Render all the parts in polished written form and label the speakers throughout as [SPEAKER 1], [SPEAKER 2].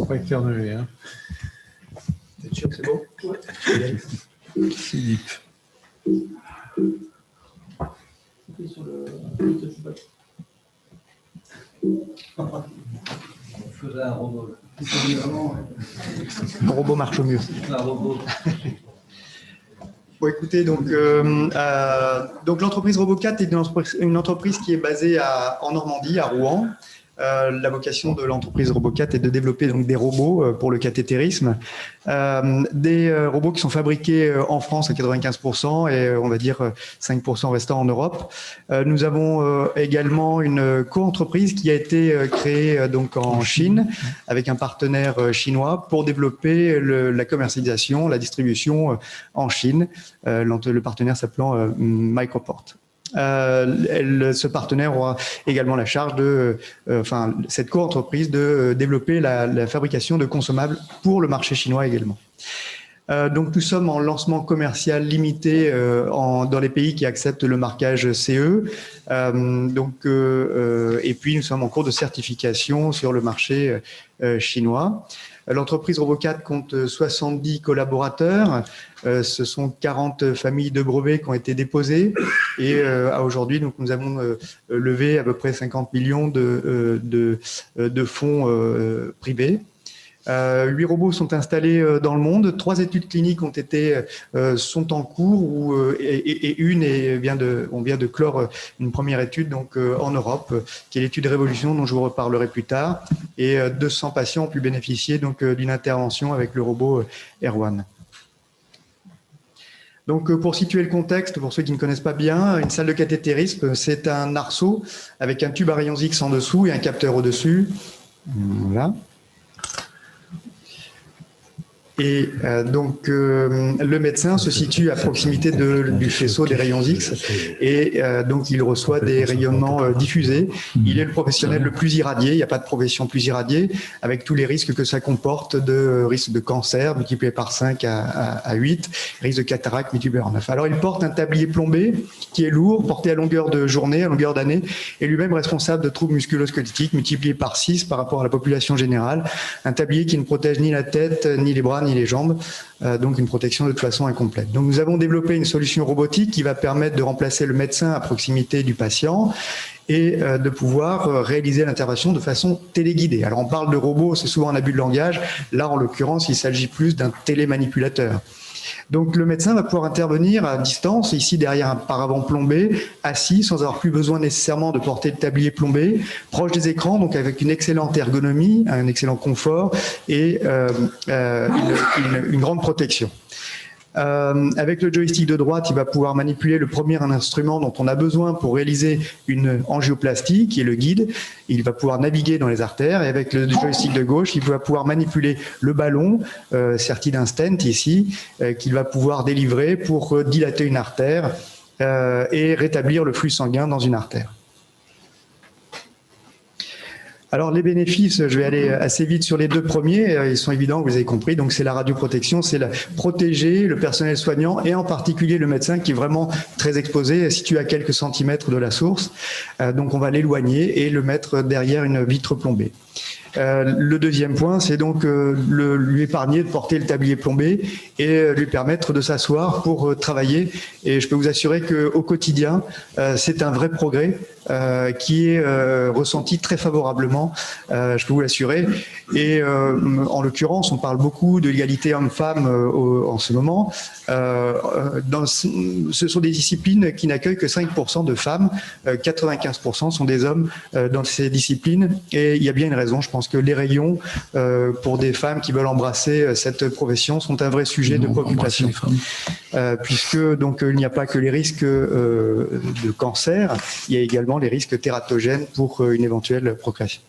[SPEAKER 1] faut pas éternuer. Hein.
[SPEAKER 2] T'es sûr que c'est bon?
[SPEAKER 1] Ouais. Philippe.
[SPEAKER 2] Le robot marche au mieux. Bon, écoutez, donc l'entreprise RoboCat est une entreprise qui est basée en Normandie, à Rouen. La vocation de l'entreprise RoboCat est de développer donc des robots pour le cathétérisme, des robots qui sont fabriqués en France à 95% et on va dire 5% restant en Europe. Nous avons également une co-entreprise qui a été créée donc en Chine avec un partenaire chinois pour développer la commercialisation, la distribution en Chine. Le partenaire s'appelant Microport. Ce partenaire aura également la charge cette co-entreprise de développer la fabrication de consommables pour le marché chinois également. Donc nous sommes en lancement commercial limité dans les pays qui acceptent le marquage CE. Et puis nous sommes en cours de certification sur le marché chinois. L'entreprise RoboCat compte 70 collaborateurs. Ce sont 40 familles de brevets qui ont été déposées. Et à aujourd'hui, nous avons levé à peu près 50 millions de fonds privés. 8 robots sont installés dans le monde. 3 études cliniques sont en cours et une on vient de clore une première étude donc en Europe, qui est l'étude Révolution dont je vous reparlerai plus tard. Et 200 patients ont pu bénéficier donc d'une intervention avec le robot Erwan. Donc, pour situer le contexte, pour ceux qui ne connaissent pas bien, une salle de cathétérisme, c'est un arceau avec un tube à rayons X en dessous et un capteur au-dessus. Voilà. Et le médecin se situe à proximité du faisceau des rayons X et donc il reçoit des rayonnements diffusés. Il est le professionnel le plus irradié, il n'y a pas de profession plus irradiée, avec tous les risques que ça comporte, risque de cancer multiplié par 5 à 8, risque de cataracte multiplié par 9. Alors il porte un tablier plombé qui est lourd, porté à longueur de journée, à longueur d'année, et lui-même responsable de troubles musculo-squelettiques multiplié par 6 par rapport à la population générale. Un tablier qui ne protège ni la tête, ni les bras, ni les jambes, donc une protection de toute façon incomplète. Donc nous avons développé une solution robotique qui va permettre de remplacer le médecin à proximité du patient et de pouvoir réaliser l'intervention de façon téléguidée. Alors on parle de robot, c'est souvent un abus de langage. Là, en l'occurrence, il s'agit plus d'un télémanipulateur. Donc le médecin va pouvoir intervenir à distance, ici derrière un paravent plombé, assis, sans avoir plus besoin nécessairement de porter le tablier plombé, proche des écrans, donc avec une excellente ergonomie, un excellent confort et une grande protection. Avec le joystick de droite, il va pouvoir manipuler le premier instrument dont on a besoin pour réaliser une angioplastie, qui est le guide. Il va pouvoir naviguer dans les artères. Et avec le joystick de gauche, il va pouvoir manipuler le ballon, serti d'un stent ici, qu'il va pouvoir délivrer pour dilater une artère et rétablir le flux sanguin dans une artère. Alors les bénéfices, je vais aller assez vite sur les deux premiers, ils sont évidents, vous avez compris, donc c'est la radioprotection, c'est protéger le personnel soignant et en particulier le médecin qui est vraiment très exposé, situé à quelques centimètres de la source, donc on va l'éloigner et le mettre derrière une vitre plombée. Le deuxième point, c'est donc lui épargner de porter le tablier plombé et lui permettre de s'asseoir pour travailler. Et je peux vous assurer qu'au quotidien, c'est un vrai progrès qui est ressenti très favorablement, je peux vous l'assurer. Et en l'occurrence, on parle beaucoup de l'égalité homme-femme en ce moment. Ce sont des disciplines qui n'accueillent que 5% de femmes, 95% sont des hommes dans ces disciplines. Et il y a bien une raison, je pense que les rayons pour des femmes qui veulent embrasser cette profession sont un vrai sujet de préoccupation. Puisque donc il n'y a pas que les risques de cancer, il y a également les risques tératogènes pour une éventuelle procréation.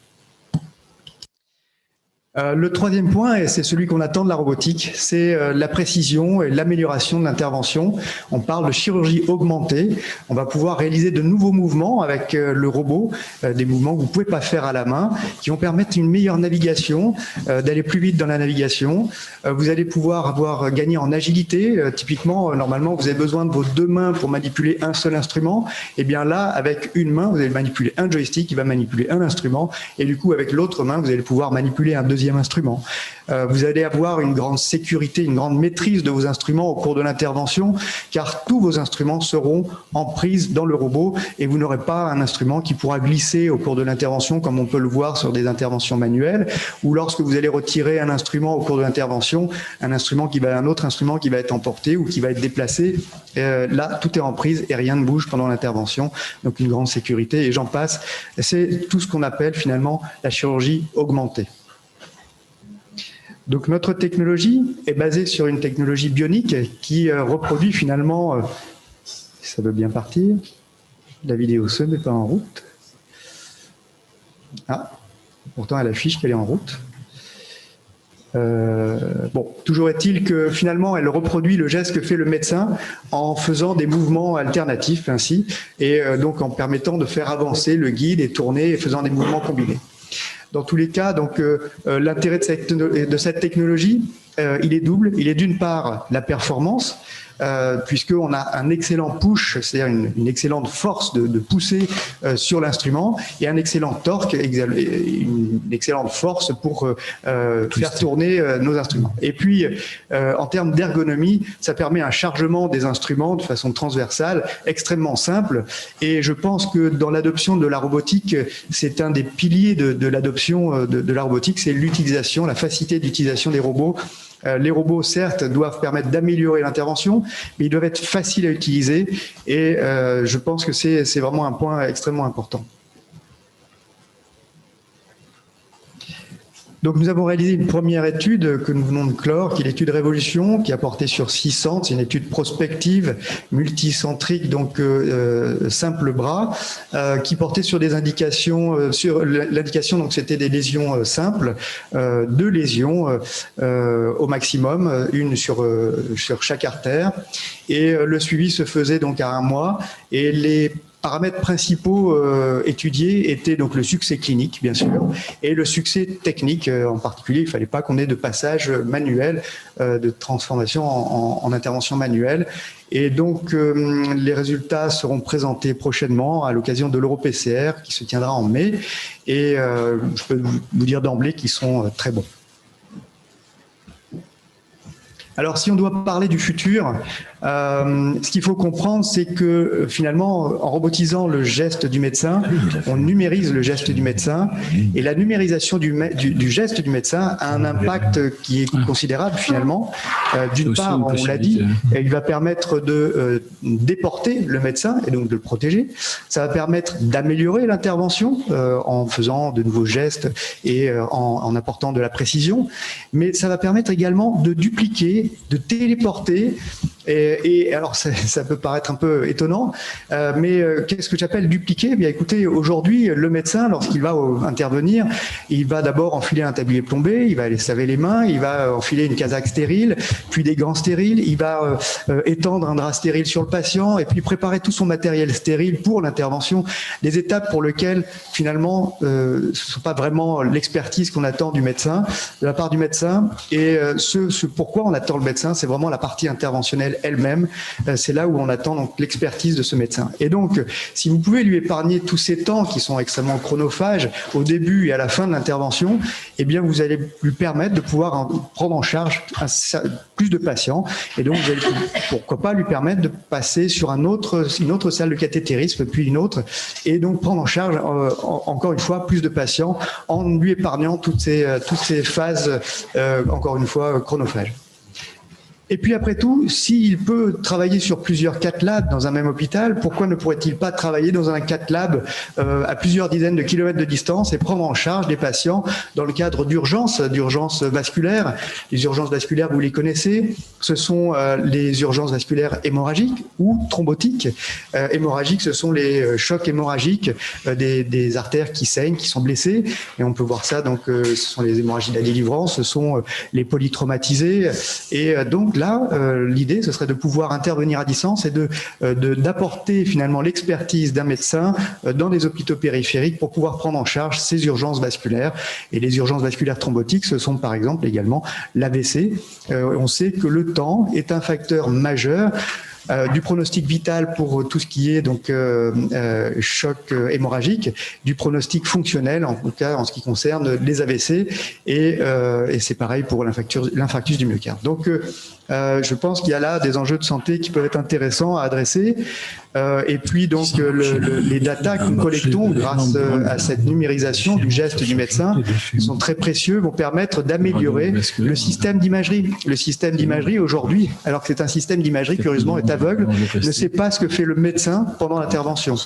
[SPEAKER 2] Le troisième point, et c'est celui qu'on attend de la robotique, c'est la précision et l'amélioration de l'intervention. On parle de chirurgie augmentée. On va pouvoir réaliser de nouveaux mouvements avec le robot, des mouvements que vous ne pouvez pas faire à la main, qui vont permettre une meilleure navigation, d'aller plus vite dans la navigation. Vous allez pouvoir gagner en agilité. Typiquement, normalement, vous avez besoin de vos deux mains pour manipuler un seul instrument. Et bien là, avec une main, vous allez manipuler un joystick qui va manipuler un instrument. Et du coup, avec l'autre main, vous allez pouvoir manipuler un deuxième deuxième instrument. Vous allez avoir une grande sécurité, une grande maîtrise de vos instruments au cours de l'intervention, car tous vos instruments seront en prise dans le robot et vous n'aurez pas un instrument qui pourra glisser au cours de l'intervention, comme on peut le voir sur des interventions manuelles, ou lorsque vous allez retirer un instrument au cours de l'intervention, un autre instrument qui va être emporté ou qui va être déplacé. Là, tout est en prise et rien ne bouge pendant l'intervention, donc une grande sécurité et j'en passe. C'est tout ce qu'on appelle finalement la chirurgie augmentée. Donc notre technologie est basée sur une technologie bionique qui reproduit finalement, si ça veut bien partir, la vidéo se met pas en route. Ah, pourtant elle affiche qu'elle est en route. Bon, toujours est-il que finalement elle reproduit le geste que fait le médecin en faisant des mouvements alternatifs ainsi, et donc en permettant de faire avancer le guide et tourner et faisant des mouvements combinés. Dans tous les cas, donc l'intérêt de cette technologie, il est double. Il est d'une part la performance, puisqu'on a un excellent push, c'est-à-dire une excellente force de pousser sur l'instrument, et un excellent torque, une excellente force pour faire tourner nos instruments. Et puis, en termes d'ergonomie, ça permet un chargement des instruments de façon transversale, extrêmement simple, et je pense que dans l'adoption de la robotique, c'est un des piliers de l'adoption de la robotique, c'est l'utilisation, la facilité d'utilisation des robots. Les robots, certes, doivent permettre d'améliorer l'intervention, mais ils doivent être faciles à utiliser et je pense que c'est vraiment un point extrêmement important. Donc nous avons réalisé une première étude que nous venons de clore, qui est l'étude Révolution, qui a porté sur 6 centres. C'est une étude prospective, multicentrique, donc simple bras, qui portait sur des indications, sur l'indication, donc c'était des lésions simples, 2 lésions au maximum, une sur chaque artère, et le suivi se faisait donc à 1 mois, et les paramètres principaux étudiés étaient donc le succès clinique, bien sûr, et le succès technique en particulier. Il ne fallait pas qu'on ait de passage manuel, de transformation en intervention manuelle. Et donc, les résultats seront présentés prochainement à l'occasion de l'EuroPCR qui se tiendra en mai. Et je peux vous dire d'emblée qu'ils sont très bons. Alors, si on doit parler du futur, ce qu'il faut comprendre, c'est que finalement, en robotisant le geste du médecin, on numérise le geste du médecin, et la numérisation du geste du médecin a un impact qui est considérable finalement. D'une part, on l'a dit, il va permettre de déporter le médecin et donc de le protéger. Ça va permettre d'améliorer l'intervention en faisant de nouveaux gestes et en apportant de la précision, mais ça va permettre également de dupliquer, de téléporter. Et alors, ça peut paraître un peu étonnant, mais qu'est-ce que j'appelle dupliquer? Eh bien, écoutez, aujourd'hui, le médecin, lorsqu'il va intervenir, il va d'abord enfiler un tablier plombé, il va aller se laver les mains, il va enfiler une casaque stérile, puis des gants stériles, il va étendre un drap stérile sur le patient, et puis préparer tout son matériel stérile pour l'intervention. Des étapes pour lesquelles, finalement, ce ne sont pas vraiment l'expertise qu'on attend du médecin, de la part du médecin, et ce pourquoi on attend le médecin, c'est vraiment la partie interventionnelle elle-même. C'est là où on attend donc l'expertise de ce médecin. Et donc, si vous pouvez lui épargner tous ces temps qui sont extrêmement chronophages au début et à la fin de l'intervention, eh bien, vous allez lui permettre de pouvoir prendre en charge plus de patients. Et donc, vous allez, pourquoi pas lui permettre de passer sur une autre salle de cathétérisme, puis une autre, et donc prendre en charge, encore une fois, plus de patients en lui épargnant toutes ces phases, encore une fois, chronophages. Et puis après tout, s'il peut travailler sur plusieurs cath labs dans un même hôpital, pourquoi ne pourrait-il pas travailler dans un cath lab à plusieurs dizaines de kilomètres de distance et prendre en charge des patients dans le cadre d'urgences vasculaires. Les urgences vasculaires, vous les connaissez, ce sont les urgences vasculaires hémorragiques ou thrombotiques. Hémorragiques, ce sont les chocs hémorragiques des artères qui saignent, qui sont blessées. Et on peut voir ça, donc ce sont les hémorragies de la délivrance, ce sont les polytraumatisés. Et donc, là, l'idée, ce serait de pouvoir intervenir à distance et d'apporter finalement l'expertise d'un médecin dans les hôpitaux périphériques pour pouvoir prendre en charge ces urgences vasculaires. Et les urgences vasculaires thrombotiques, ce sont par exemple également l'AVC. On sait que le temps est un facteur majeur du pronostic vital pour tout ce qui est donc choc hémorragique, du pronostic fonctionnel, en tout cas en ce qui concerne les AVC, et c'est pareil pour l'infarctus du myocarde. Donc, je pense qu'il y a là des enjeux de santé qui peuvent être intéressants à adresser. Et puis donc les datas que nous collectons grâce à cette numérisation du geste du médecin sont très précieux, vont permettre d'améliorer le système d'imagerie. Le système d'imagerie aujourd'hui, alors que c'est un système d'imagerie curieusement est aveugle, ne sait pas ce que fait le médecin pendant l'intervention.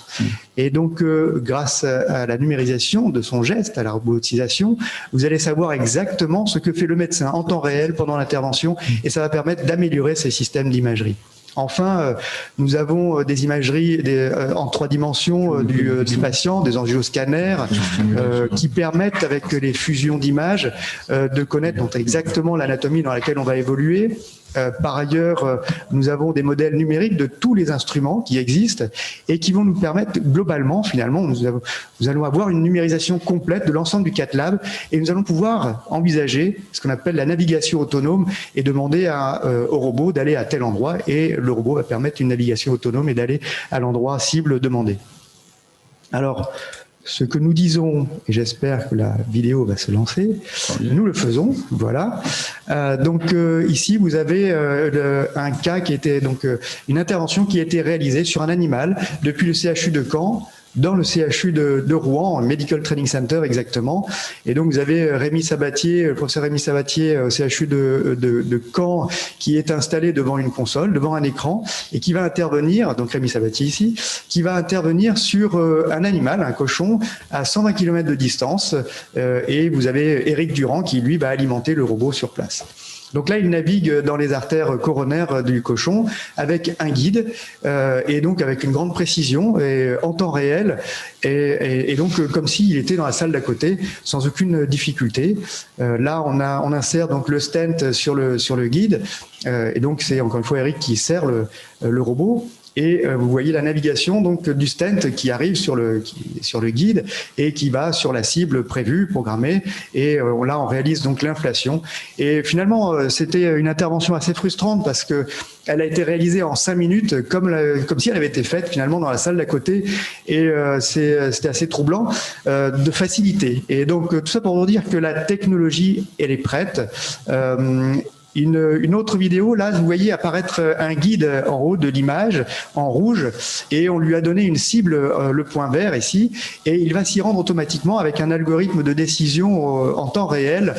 [SPEAKER 2] Et donc grâce à la numérisation de son geste, à la robotisation, vous allez savoir exactement ce que fait le médecin en temps réel pendant l'intervention, et ça va permettre d'améliorer ces systèmes d'imagerie. Enfin, nous avons des imageries en 3 dimensions du patient, des angioscanners, qui permettent, avec les fusions d'images, de connaître donc exactement l'anatomie dans laquelle on va évoluer. Par ailleurs, nous avons des modèles numériques de tous les instruments qui existent et qui vont nous permettre globalement, finalement, nous allons avoir une numérisation complète de l'ensemble du cath lab et nous allons pouvoir envisager ce qu'on appelle la navigation autonome et demander au robot d'aller à tel endroit, et le robot va permettre une navigation autonome et d'aller à l'endroit cible demandé. Alors, ce que nous disons, et j'espère que la vidéo va se lancer, nous le faisons, voilà. Ici, vous avez un cas qui était donc une intervention qui a été réalisée sur un animal depuis le CHU de Caen, dans le CHU de Rouen, Medical Training Center exactement. Et donc vous avez Rémi Sabatier, le professeur Rémi Sabatier au CHU de Caen, qui est installé devant une console, devant un écran, et qui va intervenir, donc Rémi Sabatier ici, qui va intervenir sur un animal, un cochon, à 120 km de distance, et vous avez Éric Durand qui lui va alimenter le robot sur place. Donc là, il navigue dans les artères coronaires du cochon avec un guide et donc avec une grande précision et en temps réel et donc comme s'il était dans la salle d'à côté sans aucune difficulté. Là, on insère donc le stent sur le guide et donc c'est encore une fois Eric qui sert le robot. Et vous voyez la navigation donc du stent qui arrive sur le guide et qui va sur la cible prévue, programmée. Et là, on réalise donc l'inflation. Et finalement, c'était une intervention assez frustrante parce que elle a été réalisée en 5 minutes, comme si elle avait été faite finalement dans la salle d'à côté. Et c'était assez troublant de facilité. Et donc tout ça pour vous dire que la technologie, elle est prête. Une autre vidéo, là, vous voyez apparaître un guide en haut de l'image, en rouge, et on lui a donné une cible, le point vert ici, et il va s'y rendre automatiquement avec un algorithme de décision en temps réel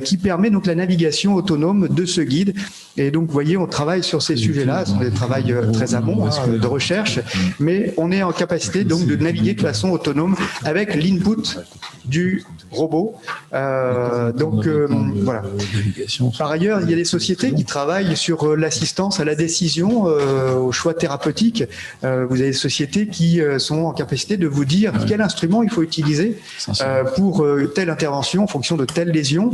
[SPEAKER 2] qui permet donc la navigation autonome de ce guide. Et donc, vous voyez, on travaille sur ces sujets-là, ce sont des travaux très amont de recherche, mais on est en capacité donc de naviguer de façon autonome avec l'input du robot. Voilà. Par ailleurs, il y a des sociétés qui travaillent sur l'assistance à la décision, au choix thérapeutique. Vous avez des sociétés qui sont en capacité de vous dire quel instrument il faut utiliser pour telle intervention en fonction de telle lésion.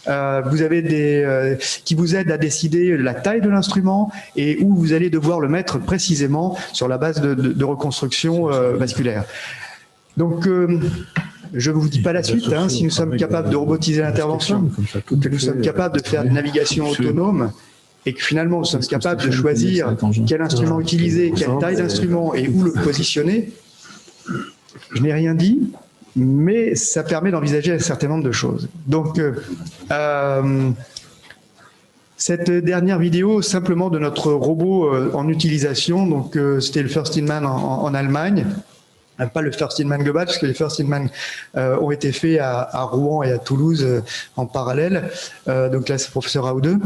[SPEAKER 2] Vous avez qui vous aident à décider la taille de l'instrument et où vous allez devoir le mettre précisément sur la base de reconstruction vasculaire. Donc, je ne vous dis pas la suite, si nous sommes capables de robotiser l'intervention, que nous sommes capables de faire une navigation autonome et que finalement nous sommes capables de choisir quel instrument utiliser, quelle taille d'instrument et où le positionner, je n'ai rien dit, mais ça permet d'envisager un certain nombre de choses. Donc, cette dernière vidéo, simplement de notre robot en utilisation, donc c'était le First in Man en Allemagne. Pas le First in Man global, parce que les First in Man ont été faits à Rouen et à Toulouse en parallèle. Donc là, c'est professeur AO2.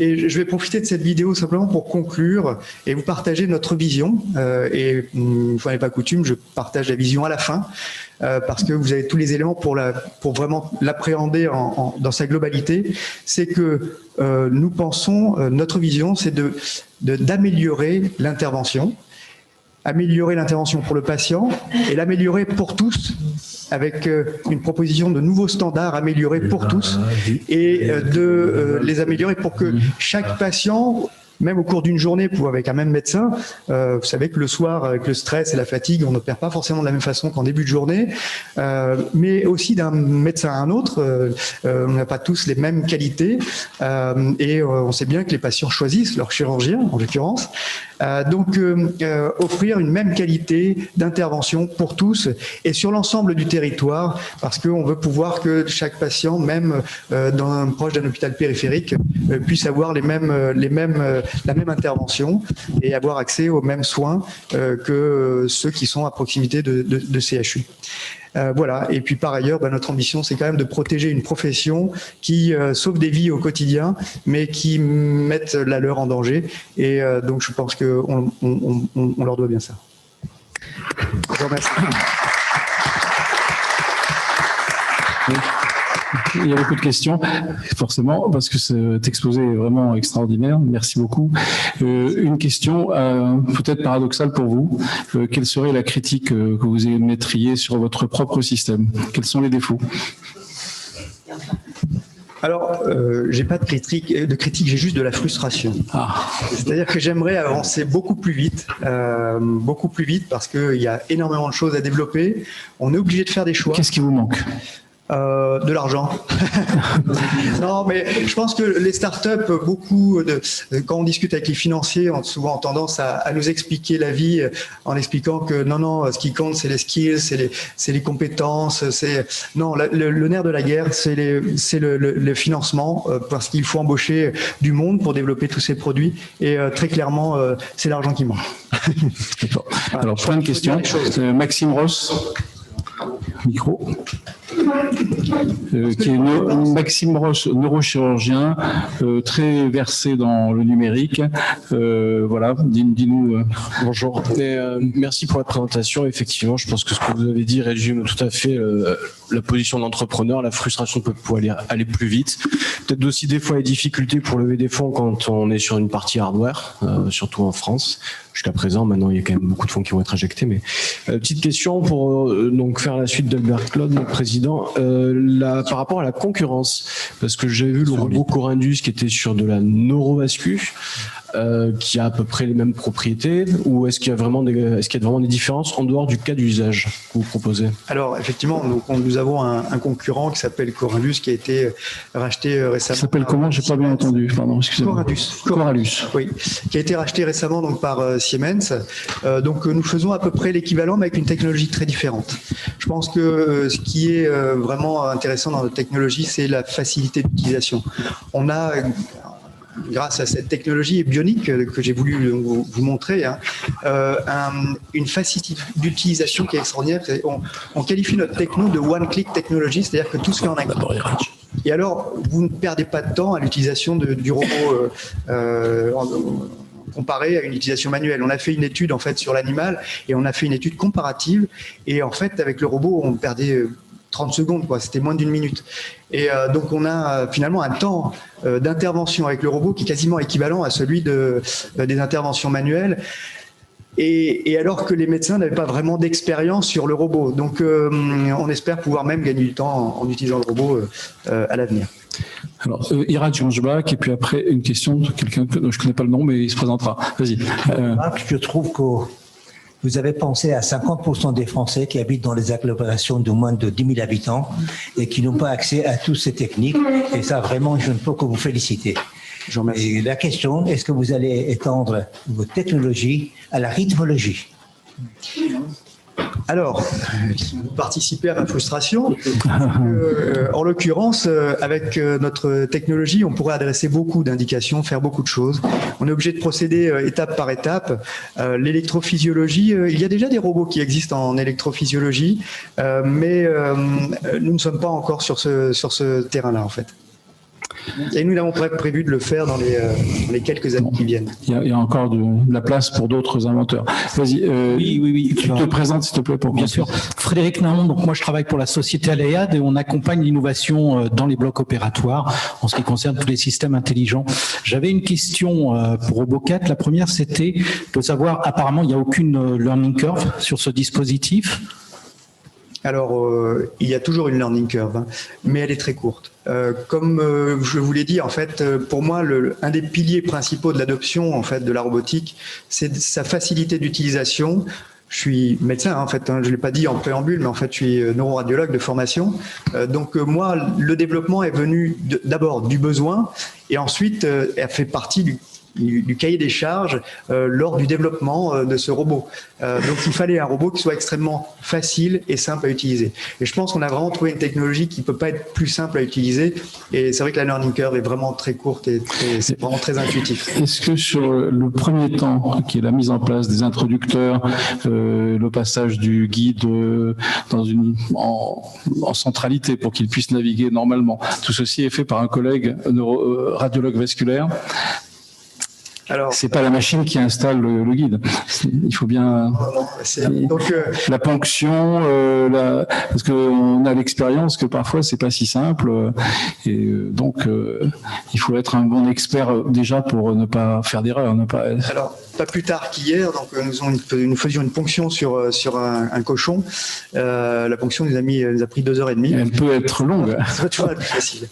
[SPEAKER 2] Et je vais profiter de cette vidéo simplement pour conclure et vous partager notre vision. Et une fois n'est pas coutume, je partage la vision à la fin, parce que vous avez tous les éléments pour vraiment l'appréhender dans sa globalité. C'est que nous pensons, notre vision, c'est d'améliorer l'intervention. Améliorer l'intervention pour le patient et l'améliorer pour tous avec une proposition de nouveaux standards améliorés pour tous et de les améliorer pour que chaque patient même au cours d'une journée, avec un même médecin, vous savez que le soir, avec le stress et la fatigue, on n'opère pas forcément de la même façon qu'en début de journée, mais aussi d'un médecin à un autre, on n'a pas tous les mêmes qualités, et on sait bien que les patients choisissent leur chirurgien, en l'occurrence. Donc, offrir une même qualité d'intervention pour tous et sur l'ensemble du territoire, parce qu'on veut pouvoir que chaque patient, même proche d'un hôpital périphérique, puisse avoir la même intervention et avoir accès aux mêmes soins que ceux qui sont à proximité de CHU. Voilà. Et puis par ailleurs, notre ambition, c'est quand même de protéger une profession qui sauve des vies au quotidien, mais qui mettent la leur en danger. Et donc je pense qu'on leur doit bien ça. Je vous remercie.
[SPEAKER 3] Il y a beaucoup de questions, forcément, parce que cet exposé est vraiment extraordinaire. Merci beaucoup. Une question peut-être paradoxale pour vous. Quelle serait la critique que vous émettriez sur votre propre système? Quels sont les défauts?
[SPEAKER 2] Alors, j'ai pas de critique, j'ai juste de la frustration. C'est-à-dire que j'aimerais avancer beaucoup plus vite parce qu'il y a énormément de choses à développer. On est obligé de faire des choix.
[SPEAKER 3] Qu'est-ce qui vous manque?
[SPEAKER 2] De l'argent. Non, mais je pense que les startups, quand on discute avec les financiers, ont souvent tendance à nous expliquer la vie en expliquant que non, ce qui compte, c'est les skills, c'est les compétences, non, le nerf de la guerre, c'est le financement, parce qu'il faut embaucher du monde pour développer tous ces produits, et très clairement, c'est l'argent qui manque.
[SPEAKER 3] Alors, plein de questions. Maxime Ross. Micro. Qui est Maxime Ross, neurochirurgien, très versé dans le numérique. Voilà, dis-nous.
[SPEAKER 4] Bonjour. Merci pour la présentation. Effectivement, je pense que ce que vous avez dit résume tout à fait la position de l'entrepreneur, la frustration de pouvoir aller plus vite. Peut-être aussi des fois les difficultés pour lever des fonds quand on est sur une partie hardware, surtout en France. Jusqu'à présent, maintenant, il y a quand même beaucoup de fonds qui vont être injectés. Mais petite question pour donc faire la suite d'Albert Claude, le président, par rapport à la concurrence, parce que j'ai vu le robot Corindus qui était sur de la neurovascu, qui a à peu près les mêmes propriétés, ou est-ce qu'il y a vraiment des différences en dehors du cas d'usage que vous proposez?
[SPEAKER 2] Alors effectivement, nous avons un concurrent qui s'appelle Corindus, qui a été racheté récemment.
[SPEAKER 3] Ça s'appelle comment? J'ai pas bien entendu. Pardon, excusez-moi.
[SPEAKER 2] Corindus. Oui, qui a été racheté récemment donc par Siemens. Donc nous faisons à peu près l'équivalent, mais avec une technologie très différente. Je pense que ce qui est vraiment intéressant dans notre technologie, c'est la facilité d'utilisation. On a, grâce à cette technologie bionique que j'ai voulu vous montrer, une facilité d'utilisation qui est extraordinaire. On qualifie notre techno de one-click technology, c'est-à-dire que tout se fait en un clic. Et alors, vous ne perdez pas de temps à l'utilisation du robot comparé à une utilisation manuelle. On a fait une étude en fait sur l'animal et on a fait une étude comparative. Et en fait, avec le robot, on perdait 30 secondes, quoi. C'était moins d'une minute. Et donc on a finalement un temps d'intervention avec le robot qui est quasiment équivalent à celui des interventions manuelles. Et alors que les médecins n'avaient pas vraiment d'expérience sur le robot. Donc on espère pouvoir même gagner du temps en utilisant le robot à l'avenir.
[SPEAKER 3] Alors, Iraj Janjbak, et puis après une question de quelqu'un dont je ne connais pas le nom, mais il se présentera. Vas-y.
[SPEAKER 5] Je trouve que vous avez pensé à 50% des Français qui habitent dans les agglomérations de moins de 10 000 habitants et qui n'ont pas accès à toutes ces techniques. Et ça, vraiment, je ne peux que vous féliciter. Et la question, est-ce que vous allez étendre vos technologies à la rythmologie?
[SPEAKER 2] Alors, participer à ma frustration. En l'occurrence, avec notre technologie, on pourrait adresser beaucoup d'indications, faire beaucoup de choses. On est obligé de procéder étape par étape. L'électrophysiologie, il y a déjà des robots qui existent en électrophysiologie, mais nous ne sommes pas encore sur ce terrain-là, en fait. Et nous n'avons pas prévu de le faire dans les quelques années qui viennent.
[SPEAKER 3] Il y a encore de la place pour d'autres inventeurs. Vas-y,
[SPEAKER 6] oui.
[SPEAKER 3] Tu te présentes s'il te plaît pour
[SPEAKER 6] Bien sûr. Frédéric Naon, donc moi je travaille pour la société Aléade et on accompagne l'innovation dans les blocs opératoires en ce qui concerne tous les systèmes intelligents. J'avais une question pour Robocat. La première, c'était de savoir, apparemment il n'y a aucune learning curve sur ce dispositif.
[SPEAKER 2] Alors, il y a toujours une learning curve, hein, mais elle est très courte. Comme je vous l'ai dit, en fait, pour moi, un des piliers principaux de l'adoption en fait, de la robotique, c'est sa facilité d'utilisation. Je suis médecin, en fait, hein, je ne l'ai pas dit en préambule, mais en fait, je suis neuroradiologue de formation. Donc, moi, le développement est venu d'abord du besoin et ensuite, elle fait partie du cahier des charges lors du développement de ce robot. Donc, il fallait un robot qui soit extrêmement facile et simple à utiliser. Et je pense qu'on a vraiment trouvé une technologie qui ne peut pas être plus simple à utiliser. Et c'est vrai que la learning curve est vraiment très courte et c'est vraiment très intuitif.
[SPEAKER 3] Est-ce que sur le premier temps, qui est la mise en place des introducteurs, le passage du guide en centralité pour qu'il puisse naviguer normalement, tout ceci est fait par un collègue radiologue vasculaire?
[SPEAKER 2] Alors,
[SPEAKER 3] c'est pas la machine qui installe le guide. Il faut bien
[SPEAKER 2] donc,
[SPEAKER 3] la ponction, parce qu'on a l'expérience que parfois c'est pas si simple, et donc il faut être un bon expert déjà pour ne pas faire d'erreur, ne pas.
[SPEAKER 2] Alors, pas plus tard qu'hier, donc nous faisions une ponction sur un cochon. La ponction nous a pris 2h30.
[SPEAKER 3] Elle peut être longue.
[SPEAKER 2] C'est pas toujours la plus facile.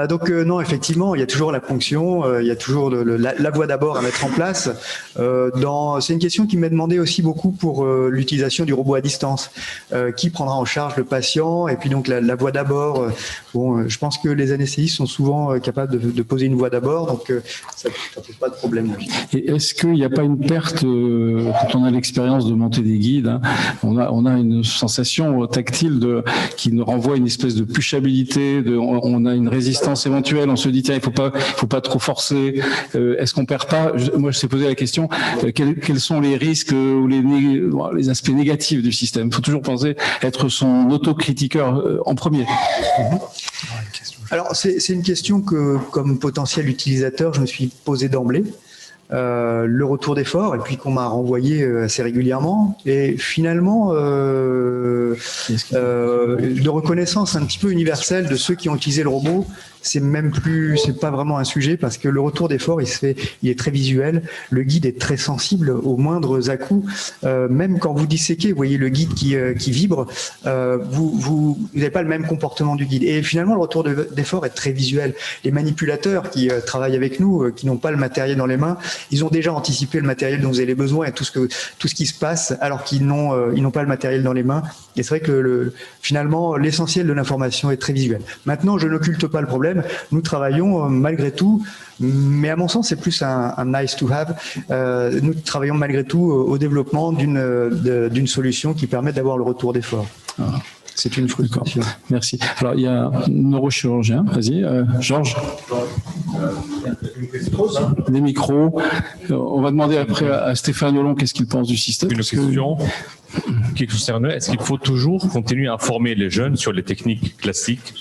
[SPEAKER 2] Donc non, effectivement, il y a toujours la ponction, il y a toujours la voie d'abord à mettre en place. C'est une question qui m'est demandée aussi beaucoup pour l'utilisation du robot à distance. Qui prendra en charge le patient? Et puis donc la voie d'abord. Je pense que les anesthésistes sont souvent capables de poser une voie d'abord, donc ça ne pose pas de problème.
[SPEAKER 3] Et est-ce qu'il n'y a pas une perte quand on a l'expérience de monter des guides, hein, on a une sensation tactile qui nous renvoie une espèce de puchabilité, on a une résistance éventuelle, on se dit tiens il faut pas trop forcer. Est-ce qu'on perd pas? Moi je t'ai posé la question, quels sont les risques ou les aspects négatifs du système? Il faut toujours penser être son autocritiqueur en premier.
[SPEAKER 2] Alors c'est une question que comme potentiel utilisateur je me suis posé d'emblée. Le retour d'effort et puis qu'on m'a renvoyé assez régulièrement et finalement de reconnaissance un petit peu universelle de ceux qui ont utilisé le robot. C'est pas vraiment un sujet parce que le retour d'effort il est très visuel. Le guide est très sensible aux moindres à-coups. Même quand vous disséquez, vous voyez le guide qui vibre, vous n'avez pas le même comportement du guide. Et finalement, le retour d'effort est très visuel. Les manipulateurs qui travaillent avec nous, qui n'ont pas le matériel dans les mains, ils ont déjà anticipé le matériel dont vous avez besoin et tout ce qui se passe, alors qu'ils n'ont pas le matériel dans les mains. Et c'est vrai que finalement, l'essentiel de l'information est très visuel. Maintenant, je n'occulte pas le problème. Nous travaillons malgré tout, mais à mon sens, c'est plus un nice to have. Nous travaillons malgré tout au développement d'une solution qui permet d'avoir le retour d'effort.
[SPEAKER 3] Ah.
[SPEAKER 2] C'est une frustration.
[SPEAKER 3] Merci. Alors, il y a un neurochirurgien. Vas-y, Georges. Des micros. On va demander après à Stéphane Hollon qu'est-ce qu'il pense du système.
[SPEAKER 7] Une question qui concerne, est-ce qu'il faut toujours continuer à former les jeunes sur les techniques classiques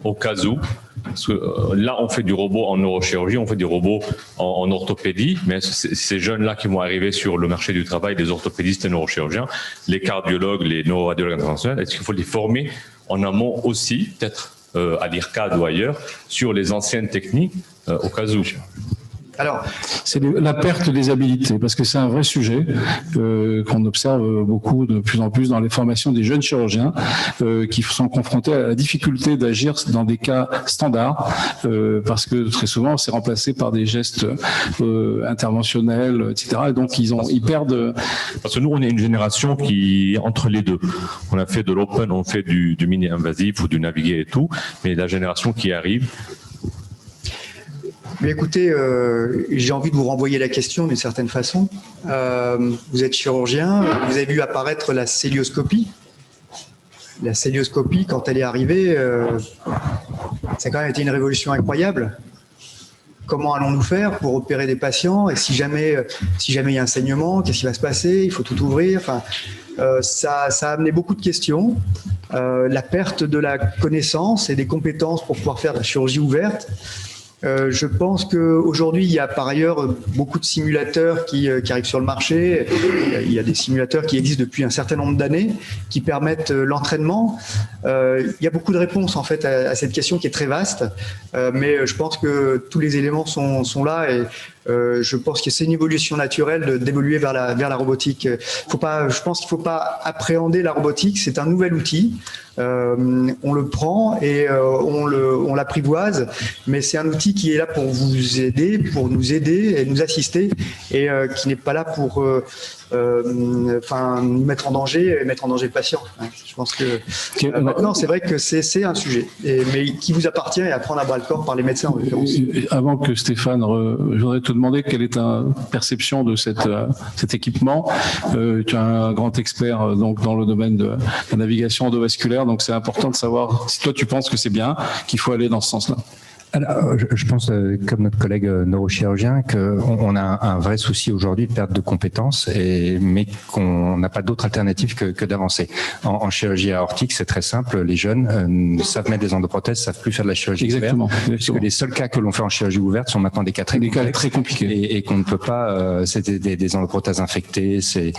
[SPEAKER 7] au cas où? Parce que là, on fait du robot en neurochirurgie, on fait du robot en orthopédie, mais ces jeunes-là qui vont arriver sur le marché du travail, les orthopédistes et neurochirurgiens, les cardiologues, les neuroradiologues internationaux, est-ce qu'il faut les former en amont aussi, peut-être à l'IRCAD ou ailleurs, sur les anciennes techniques au cas où?
[SPEAKER 2] Alors,
[SPEAKER 3] c'est la perte des habilités, parce que c'est un vrai sujet qu'on observe beaucoup, de plus en plus dans les formations des jeunes chirurgiens qui sont confrontés à la difficulté d'agir dans des cas standards, parce que très souvent c'est remplacé par des gestes interventionnels, etc. Et donc ils perdent.
[SPEAKER 7] Parce que nous, on est une génération qui est entre les deux. On a fait de l'open, on fait du mini-invasif ou du navigué et tout, mais la génération qui arrive.
[SPEAKER 2] Mais écoutez, j'ai envie de vous renvoyer la question d'une certaine façon. Vous êtes chirurgien, vous avez vu apparaître la célioscopie. La célioscopie, quand elle est arrivée, ça a quand même été une révolution incroyable. Comment allons-nous faire pour opérer des patients? Et si jamais il y a un saignement, qu'est-ce qui va se passer? Il faut tout ouvrir. Enfin, ça a amené beaucoup de questions. La perte de la connaissance et des compétences pour pouvoir faire de la chirurgie ouverte. Je pense qu'aujourd'hui, il y a par ailleurs beaucoup de simulateurs qui arrivent sur le marché. Il y a des simulateurs qui existent depuis un certain nombre d'années qui permettent l'entraînement. Il y a beaucoup de réponses en fait à cette question qui est très vaste, mais je pense que tous les éléments sont là et je pense que c'est une évolution naturelle d'évoluer vers la robotique. Je pense qu'il ne faut pas appréhender la robotique, c'est un nouvel outil. On le prend et on l'apprivoise, mais c'est un outil qui est là pour vous aider, pour nous aider et nous assister, et qui n'est pas là pour nous mettre en danger et mettre en danger le patient. Je pense que maintenant, c'est vrai que c'est un sujet, mais qui vous appartient et à prendre à bras le corps par les médecins en l'occurrence.
[SPEAKER 3] Avant que Stéphane, je voudrais te demander quelle est ta perception de cet équipement. Tu es un grand expert donc dans le domaine de la navigation endovasculaire, donc c'est important de savoir si toi tu penses que c'est bien, qu'il faut aller dans ce sens-là.
[SPEAKER 8] Alors, je pense, comme notre collègue neurochirurgien, qu'on a un vrai souci aujourd'hui de perte de compétences, mais qu'on n'a pas d'autre alternative que d'avancer. En chirurgie aortique, c'est très simple. Les jeunes savent mettre des endoprothèses, savent plus faire de la chirurgie ouverte. Puisque les seuls cas que l'on fait en chirurgie ouverte sont maintenant des cas très compliqués et qu'on ne peut pas. C'est des endoprothèses infectées, c'est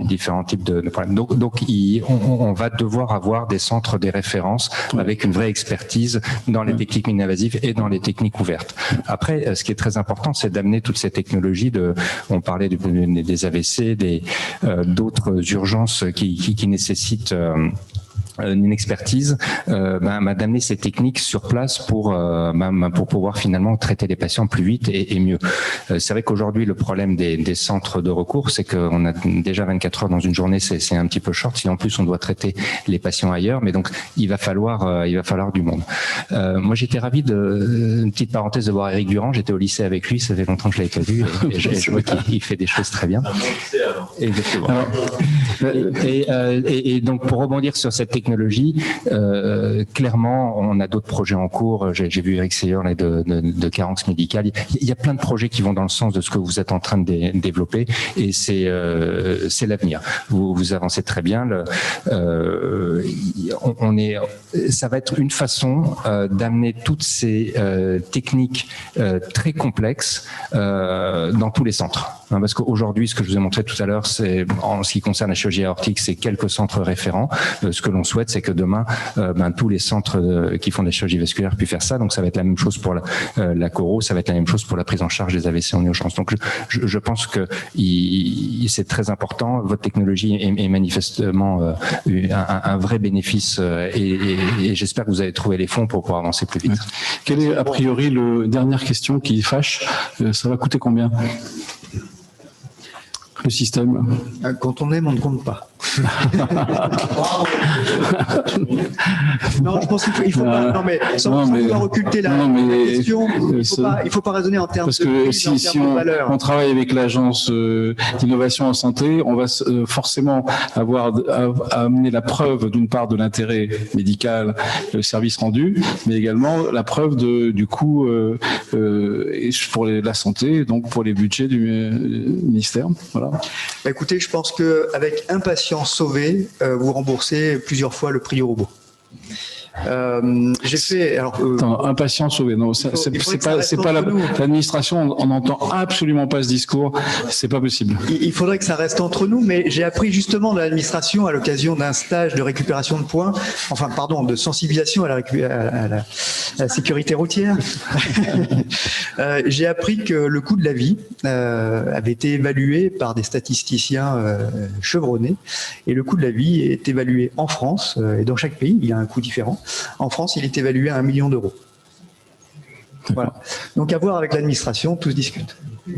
[SPEAKER 8] différents types de problèmes. Donc, on va devoir avoir des centres, des références avec une vraie expertise dans les techniques mini-invasives et dans les techniques ouvertes. Après, ce qui est très important, c'est d'amener toutes ces technologies on parlait des AVC, d'autres urgences qui nécessitent une expertise, d'amener ces techniques sur place pour pouvoir finalement traiter les patients plus vite et mieux. C'est vrai qu'aujourd'hui, le problème des centres de recours, c'est qu'on a déjà 24 heures dans une journée, c'est un petit peu short. Si en plus on doit traiter les patients ailleurs, mais donc il va falloir du monde. Moi, j'étais ravi une petite parenthèse de voir Éric Durand. J'étais au lycée avec lui, ça fait longtemps que je l'avais pas vu, et je vois qu'il fait des choses très bien. Exactement. Et donc pour rebondir sur cette technologie, clairement, on a d'autres projets en cours. J'ai vu Eric Seyer de Caranx Médical. Il y a plein de projets qui vont dans le sens de ce que vous êtes en train de développer, et c'est l'avenir. Vous avancez très bien. Ça va être une façon d'amener toutes ces techniques très complexes dans tous les centres. Parce qu'aujourd'hui, ce que je vous ai montré tout à l'heure, c'est en ce qui concerne la chirurgie aortique, c'est quelques centres référents. Ce que l'on souhaite, c'est que demain, tous les centres qui font des chirurgies vasculaires puissent faire ça. Donc, ça va être la même chose pour la choro, ça va être la même chose pour la prise en charge des AVC en urgence. Donc, je pense que c'est très important. Votre technologie est manifestement un vrai bénéfice, et j'espère que vous avez trouvé les fonds pour pouvoir avancer plus vite.
[SPEAKER 3] Quelle est, a priori, dernière question qui fâche? Ça va coûter combien? Le système.
[SPEAKER 2] Quand on aime, on ne compte pas. Non, je pense qu'il faut pas. Non, mais sans vouloir occulter la question, il faut pas raisonner en termes de prix,
[SPEAKER 3] si on travaille avec l'agence d'innovation en santé, on va forcément avoir à amener la preuve d'une part de l'intérêt médical, le service rendu, mais également la preuve du coût pour la santé, donc pour les budgets du ministère. Voilà.
[SPEAKER 2] Écoutez, je pense qu'avec un patient sauvé, vous remboursez plusieurs fois le prix du robot. J'ai fait
[SPEAKER 3] un patient sauvé. Non, c'est pas l'administration. On n'entend absolument pas ce discours. C'est pas possible.
[SPEAKER 2] Il faudrait que ça reste entre nous, mais j'ai appris justement de l'administration à l'occasion d'un stage de récupération de points, de sensibilisation à la sécurité routière. J'ai appris que le coût de la vie avait été évalué par des statisticiens chevronnés, et le coût de la vie est évalué en France, et dans chaque pays, il y a un coût différent. En France, il est évalué à 1 million d'euros. Voilà. Donc, à voir avec l'administration, tout se discute.
[SPEAKER 3] Oui,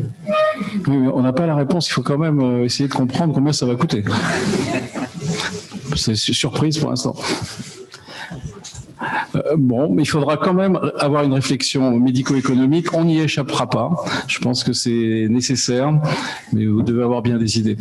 [SPEAKER 3] mais on n'a pas la réponse. Il faut quand même essayer de comprendre combien ça va coûter. C'est surprise pour l'instant. Mais il faudra quand même avoir une réflexion médico-économique. On n'y échappera pas. Je pense que c'est nécessaire, mais vous devez avoir bien des idées.